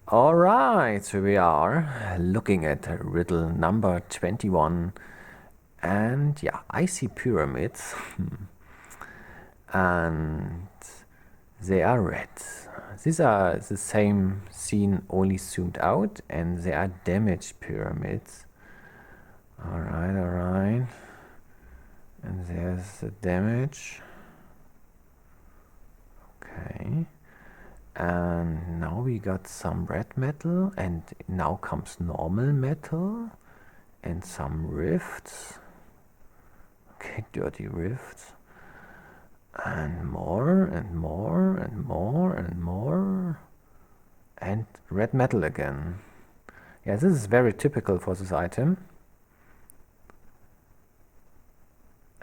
Alright, so we are looking at riddle number 21, and yeah, I see pyramids and they are red. These are the same scene, only zoomed out, and they are damaged pyramids. Alright, and there's the damage. Okay. And now we got some red metal, and now comes normal metal and some rifts. Okay, dirty rifts. And more and more and more and more. And red metal again. Yeah, this is very typical for this item.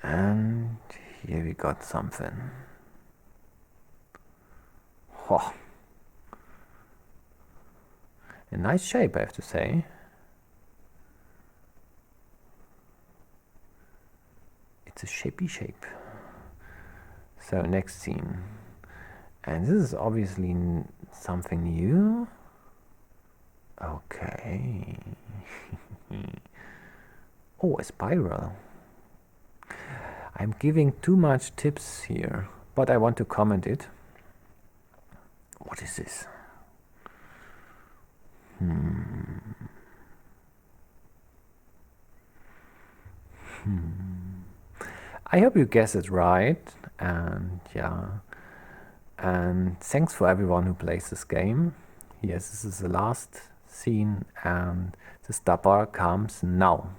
And here we got something. Oh. A nice shape, I have to say. It's a shapy shape. So next scene. And this is obviously something new. Okay. Oh, a spiral. I'm giving too much tips here, but I want to comment it. What is this? I hope you guess it right, and yeah, and thanks for everyone who plays this game. Yes, this is the last scene, and the stopper comes now.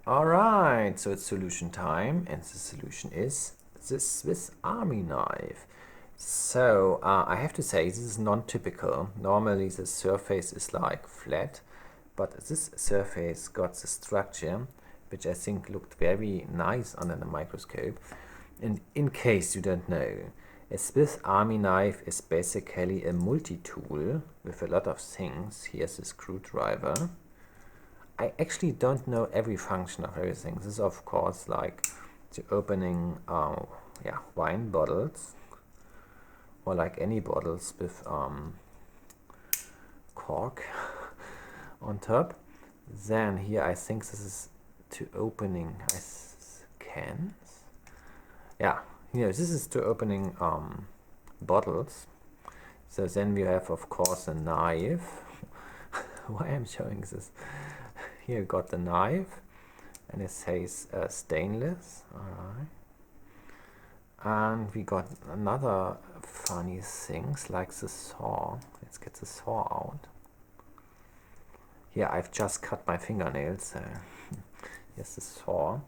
Alright, so it's solution time, and the solution is the Swiss Army knife. So I have to say, this is non-typical. Normally the surface is like flat, but this surface got the structure, which I think looked very nice under the microscope. And in case you don't know, a Swiss Army knife is basically a multi-tool with a lot of things. Here's a screwdriver. I actually don't know every function of everything. This is of course like the opening wine bottles, or like any bottles with cork on top. Then here I think this is to opening cans. Yeah, this is to opening bottles. So then we have of course a knife. Why I'm showing this? Here you got the knife, and it says stainless. Alright. And we got another funny things like the saw. Let's get the saw out. Here I've just cut my fingernails, so here's the saw.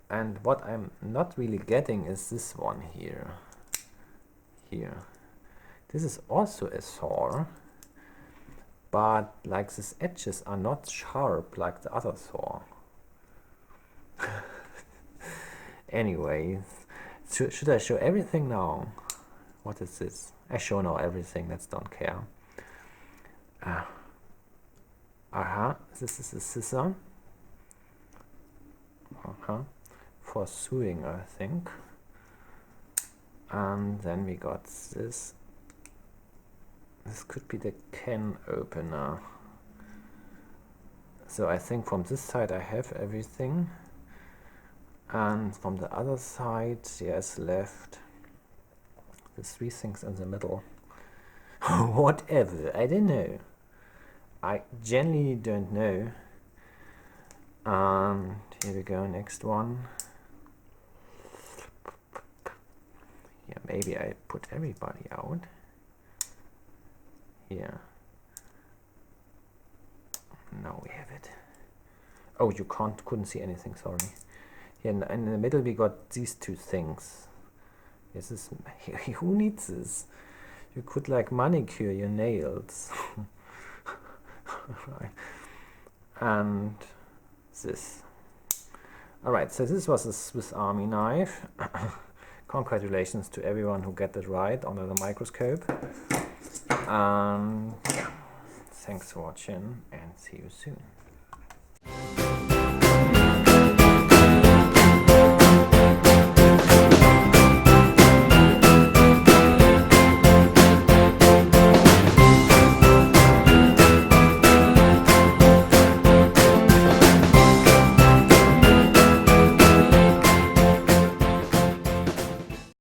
And what I'm not really getting is this one here. Here. This is also a saw, but like these edges are not sharp like the other saw. Anyways, should I show everything now? What is this? I show now everything, let's don't care. This is a scissor. For sewing, I think. And then we got this. This could be the can opener. So I think from this side I have everything. And from the other side, there's left the three things in the middle. Whatever, I don't know. I genuinely don't know. And here we go, next one. Yeah, maybe I put everybody out. Here. Now we have it. Oh, you couldn't see anything, sorry. Here in the middle we got these two things. This is, who needs this? You could like manicure your nails. Right. And this. Alright, so this was a Swiss Army knife. Congratulations to everyone who got it right under the microscope. Thanks for watching, and see you soon.